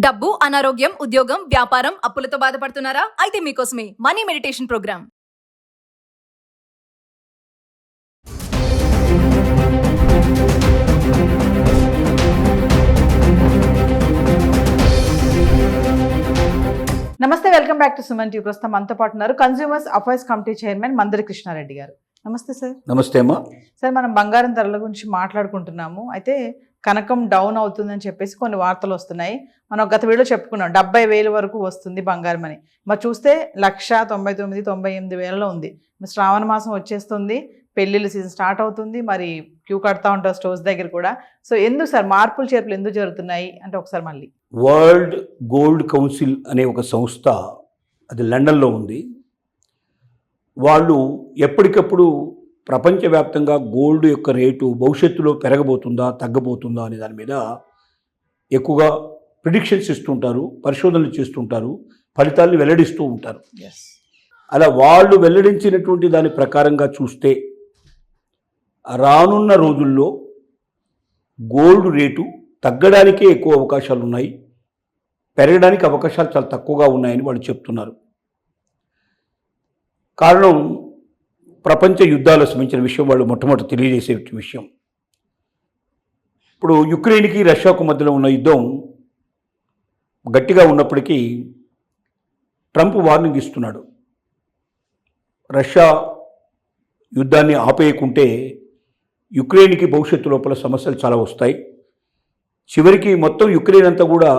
డబ్బు, అనారోగ్యం, ఉద్యోగం, వ్యాపారం, అప్పులతో బాధపడుతున్నారా? అయితే మీకోసమే మనీ మెడిటేషన్ ప్రోగ్రామ్. నమస్తే, welcome back to Suman TV. ప్రస్తుతం మనతో పాటు ఉన్నారు consumers affairs committee chairman Mandari Krishna Reddy garu. నమస్తే సార్. నమస్తే అమ్మా. సార్, మనం బంగారం ధరల గురించి మాట్లాడుకుంటున్నాము. అయితే కనకం డౌన్ అవుతుందని చెప్పేసి కొన్ని వార్తలు వస్తున్నాయి. మనం గత వీడియో చెప్పుకున్నాం 70,000 వరకు వస్తుంది బంగారం అని. మరి చూస్తే 1,99,000-98,000 ఉంది. మరి శ్రావణ మాసం వచ్చేస్తుంది, పెళ్ళిళ్ళ సీజన్ స్టార్ట్ అవుతుంది, మరి క్యూ కడతా ఉంటారు స్టోర్స్ దగ్గర కూడా. సో ఎందుకు సార్ మార్పులు చేర్పులు ఎందుకు జరుగుతున్నాయి అంటే ఒకసారి మళ్ళీ. వరల్డ్ గోల్డ్ కౌన్సిల్ అనే ఒక సంస్థ, అది లండన్లో ఉంది. వాళ్ళు ఎప్పటికప్పుడు ప్రపంచవ్యాప్తంగా గోల్డ్ యొక్క రేటు భవిష్యత్తులో పెరగబోతుందా తగ్గబోతుందా అనే దాని మీద ఎక్కువగా ప్రిడిక్షన్స్ ఇస్తుంటారు, పరిశోధనలు చేస్తుంటారు, ఫలితాలను వెల్లడిస్తూ ఉంటారు. అలా వాళ్ళు వెల్లడించినటువంటి దాని ప్రకారంగా చూస్తే రానున్న రోజుల్లో గోల్డ్ రేటు తగ్గడానికే ఎక్కువ అవకాశాలు ఉన్నాయి, పెరగడానికి అవకాశాలు చాలా తక్కువగా ఉన్నాయని వాళ్ళు చెప్తున్నారు. కారణం ప్రపంచ యుద్ధాలకు సంబంధించిన విషయం వాళ్ళు మొట్టమొదటి తెలియజేసే విషయం. ఇప్పుడు యుక్రెయిన్కి రష్యాకు మధ్యలో ఉన్న యుద్ధం గట్టిగా ఉన్నప్పటికీ ట్రంప్ వార్నింగ్ ఇస్తున్నాడు. రష్యా యుద్ధాన్ని ఆపేయకుంటే యుక్రెయిన్కి భవిష్యత్తు లోపల సమస్యలు చాలా వస్తాయి. చివరికి మొత్తం యుక్రెయిన్ అంతా కూడా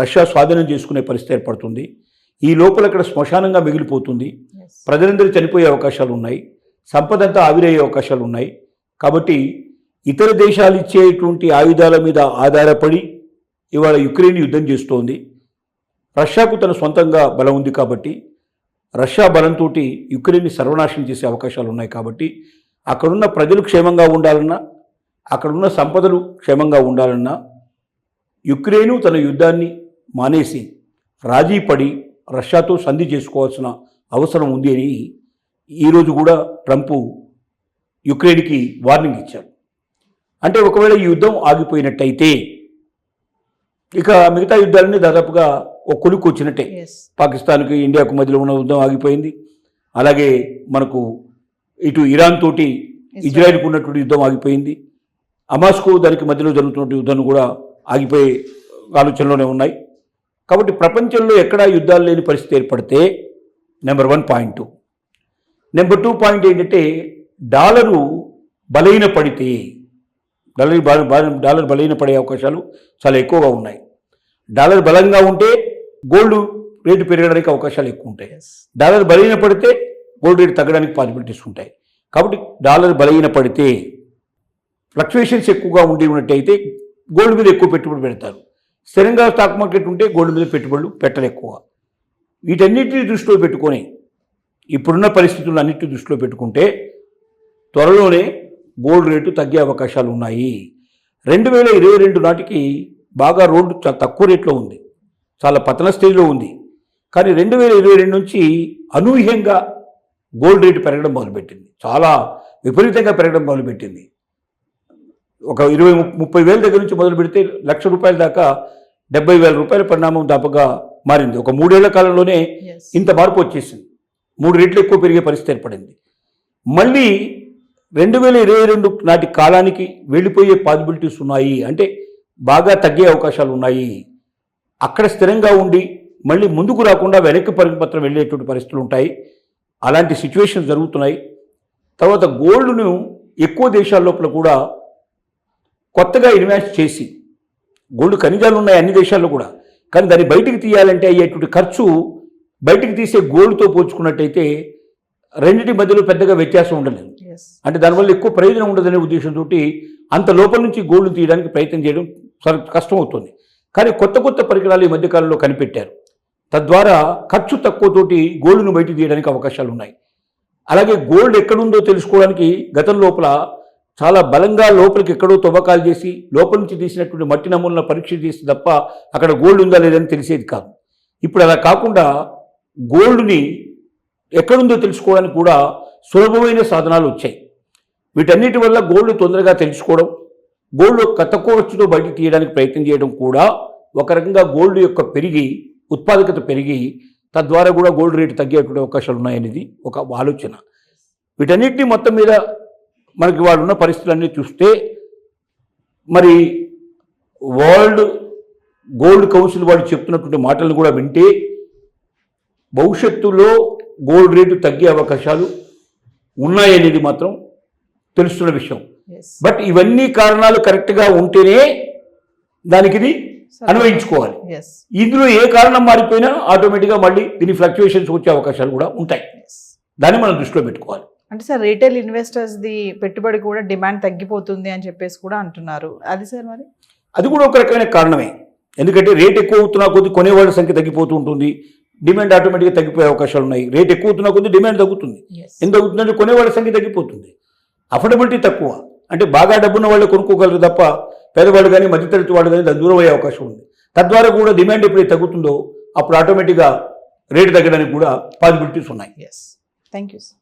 రష్యా స్వాధీనం చేసుకునే పరిస్థితి ఏర్పడుతుంది. ఈ లోపల ఇక్కడ శ్మశానంగా మిగిలిపోతుంది. ప్రజలందరూ చనిపోయే అవకాశాలు ఉన్నాయి, సంపద అంతా ఆవిరయ్యే అవకాశాలు ఉన్నాయి. కాబట్టి ఇతర దేశాలు ఇచ్చేటువంటి ఆయుధాల మీద ఆధారపడి ఇవాళ యుక్రెయిన్ యుద్ధం చేస్తోంది. రష్యాకు తన సొంతంగా బలం ఉంది కాబట్టి రష్యా బలంతో యుక్రెయిన్ని సర్వనాశనం చేసే అవకాశాలు ఉన్నాయి. కాబట్టి అక్కడున్న ప్రజలు క్షేమంగా ఉండాలన్నా, అక్కడున్న సంపదలు క్షేమంగా ఉండాలన్నా యుక్రెయిన్ తన యుద్ధాన్ని మానేసి రాజీ పడి రష్యాతో సంధి చేసుకోవాల్సిన అవసరం ఉంది అని ఈరోజు కూడా ట్రంప్ యుక్రెయిన్కి వార్నింగ్ ఇచ్చారు. అంటే ఒకవేళ ఈ యుద్ధం ఆగిపోయినట్టయితే ఇక మిగతా యుద్ధాలన్నీ దాదాపుగా ఒక కొలుక్కు వచ్చినట్టే. పాకిస్తాన్కి ఇండియాకు మధ్యలో ఉన్న యుద్ధం ఆగిపోయింది. అలాగే మనకు ఇటు ఇరాన్ తోటి ఇజ్రాయెల్కు ఉన్నటువంటి యుద్ధం ఆగిపోయింది. హమాస్కు దానికి మధ్యలో జరుగుతున్న యుద్ధం కూడా ఆగిపోయే ఆలోచనలోనే ఉన్నాయి. కాబట్టి ప్రపంచంలో ఎక్కడా యుద్ధాలు లేని పరిస్థితి ఏర్పడితే నెంబర్ 1 పాయింట్. నెంబర్ 2 పాయింట్ ఏంటంటే డాలరు బలహీన పడితే, డాలర్ బలహీన పడే అవకాశాలు చాలా ఎక్కువగా ఉన్నాయి. డాలర్ బలంగా ఉంటే గోల్డ్ రేటు పెరగడానికి అవకాశాలు ఎక్కువ ఉంటాయి. డాలర్ బలహీన పడితే గోల్డ్ రేటు తగ్గడానికి పాసిబిలిటీస్ ఉంటాయి. కాబట్టి డాలర్ బలహీన పడితే, ఫ్లక్చువేషన్స్ ఎక్కువగా ఉన్నట్టయితే గోల్డ్ మీద ఎక్కువ పెట్టుబడి పెడతారు. స్థిరంగా స్టాక్ మార్కెట్ ఉంటే గోల్డ్ మీద పెట్టుబడులు పెట్టరు ఎక్కువ. వీటన్నిటిని దృష్టిలో పెట్టుకొని ఇప్పుడున్న పరిస్థితులను అన్నింటినీ దృష్టిలో పెట్టుకుంటే త్వరలోనే గోల్డ్ రేటు తగ్గే అవకాశాలు ఉన్నాయి. 2022 నాటికి బాగా రోడ్డు చాలా తక్కువ రేట్లో ఉంది, చాలా పతన స్థితిలో ఉంది. కానీ 2022 నుంచి అనూహ్యంగా గోల్డ్ రేటు పెరగడం మొదలుపెట్టింది, చాలా విపరీతంగా పెరగడం మొదలుపెట్టింది. ఒక 20-30 వేల దగ్గర నుంచి మొదలు పెడితే ₹1,00,000 దాకా 70,000 రూపాయల పరిణామం దాపుగా మారింది. ఒక 3 ఏళ్ల కాలంలోనే ఇంత మార్పు వచ్చేసింది. 3 రెట్లు ఎక్కువ పెరిగే పరిస్థితి ఏర్పడింది. మళ్ళీ 2022 నాటి కాలానికి వెళ్ళిపోయే పాసిబిలిటీస్ ఉన్నాయి. అంటే బాగా తగ్గే అవకాశాలు ఉన్నాయి. అక్కడ స్థిరంగా ఉండి మళ్ళీ ముందుకు రాకుండా వెనక్కి పరిపత్రం వెళ్ళేటువంటి పరిస్థితులు ఉంటాయి. అలాంటి సిచ్యువేషన్ జరుగుతున్నాయి. తర్వాత గోల్డ్ను ఎక్కువ దేశాల లోపల కూడా కొత్తగా ఇన్వెస్ట్ చేసి, గోల్డ్ ఖనిజాలు ఉన్నాయి అన్ని దేశాల్లో కూడా, కానీ దాన్ని బయటికి తీయాలంటే అయ్యేటువంటి ఖర్చు బయటికి తీసే గోల్డ్తో పోల్చుకున్నట్టయితే రెండింటి మధ్యలో పెద్దగా వ్యత్యాసం ఉండలేదు. అంటే దానివల్ల ఎక్కువ ప్రయోజనం ఉండదనే ఉద్దేశంతో అంత లోపల నుంచి గోల్డ్ తీయడానికి ప్రయత్నం చేయడం చాలా కష్టం అవుతుంది. కానీ కొత్త కొత్త పరికరాలు ఈ మధ్యకాలంలో కనిపెట్టారు. తద్వారా ఖర్చు తక్కువతోటి గోల్డ్ను బయటికి తీయడానికి అవకాశాలు ఉన్నాయి. అలాగే గోల్డ్ ఎక్కడుందో తెలుసుకోవడానికి గతం లోపల చాలా బలంగా లోపలికి ఎక్కడో తవ్వకాలు చేసి లోపల నుంచి తీసినటువంటి మట్టి నమూనాలను పరీక్ష చేసి తప్ప అక్కడ గోల్డ్ ఉందా లేదని తెలిసేది కాదు. ఇప్పుడు అలా కాకుండా గోల్డ్ని ఎక్కడుందో తెలుసుకోవడానికి కూడా సులభమైన సాధనాలు వచ్చాయి. వీటన్నిటి వల్ల గోల్డ్ తొందరగా తెలుసుకోవడం, గోల్డ్ తక్కువ ఖర్చుతో బయటకు తీయడానికి ప్రయత్నం చేయడం కూడా ఒక రకంగా గోల్డ్ యొక్క పెరిగి ఉత్పాదకత పెరిగి తద్వారా కూడా గోల్డ్ రేటు తగ్గేటువంటి అవకాశాలు ఉన్నాయనేది ఒక ఆలోచన. వీటన్నిటిని మొత్తం మీద మనకి వాళ్ళు ఉన్న పరిస్థితులన్నీ చూస్తే మరి వరల్డ్ గోల్డ్ కౌన్సిల్ వాళ్ళు చెప్తున్నటువంటి మాటలను కూడా వింటే భవిష్యత్తులో గోల్డ్ రేటు తగ్గే అవకాశాలు ఉన్నాయనేది మాత్రం తెలుస్తున్న విషయం. బట్ ఇవన్నీ కారణాలు కరెక్ట్గా ఉంటేనే దానికి ఇది అన్వయించుకోవాలి. ఇందులో ఏ కారణం మారిపోయినా ఆటోమేటిక్గా మళ్ళీ దీని ఫ్లక్చుయేషన్స్ వచ్చే అవకాశాలు కూడా ఉంటాయి. దాన్ని మనం దృష్టిలో పెట్టుకోవాలి. అంటే సార్ రీటైల్ ఇన్వెస్టర్స్ది పెట్టుబడి కూడా డిమాండ్ తగ్గిపోతుంది అని చెప్పేసి కూడా అంటున్నారు. అది సార్ మరి అది కూడా ఒక రకమైన కారణమే. ఎందుకంటే రేట్ ఎక్కువ అవుతున్నా కొద్ది కొనేవాళ్ళ సంఖ్య తగ్గిపోతూ ఉంటుంది, డిమాండ్ ఆటోమేటిక్గా తగ్గిపోయే అవకాశాలు ఉన్నాయి. రేట్ ఎక్కువ అవుతున్నా కొద్ది డిమాండ్ తగ్గుతుంది. ఎంత తగ్గుతుందంటే కొనేవాళ్ళ సంఖ్య తగ్గిపోతుంది. అఫోర్డబిలిటీ తక్కువ, అంటే బాగా డబ్బున్న వాళ్ళు కొనుక్కోగలరు తప్ప పేదవాళ్ళు కానీ మధ్యతరగతి వాళ్ళు కానీ దాని దూరం అయ్యే అవకాశం ఉంది. తద్వారా కూడా డిమాండ్ ఎప్పుడైతే తగ్గుతుందో అప్పుడు ఆటోమేటిక్గా రేటు తగ్గడానికి కూడా పాసిబిలిటీస్ ఉన్నాయి. Thank you sir.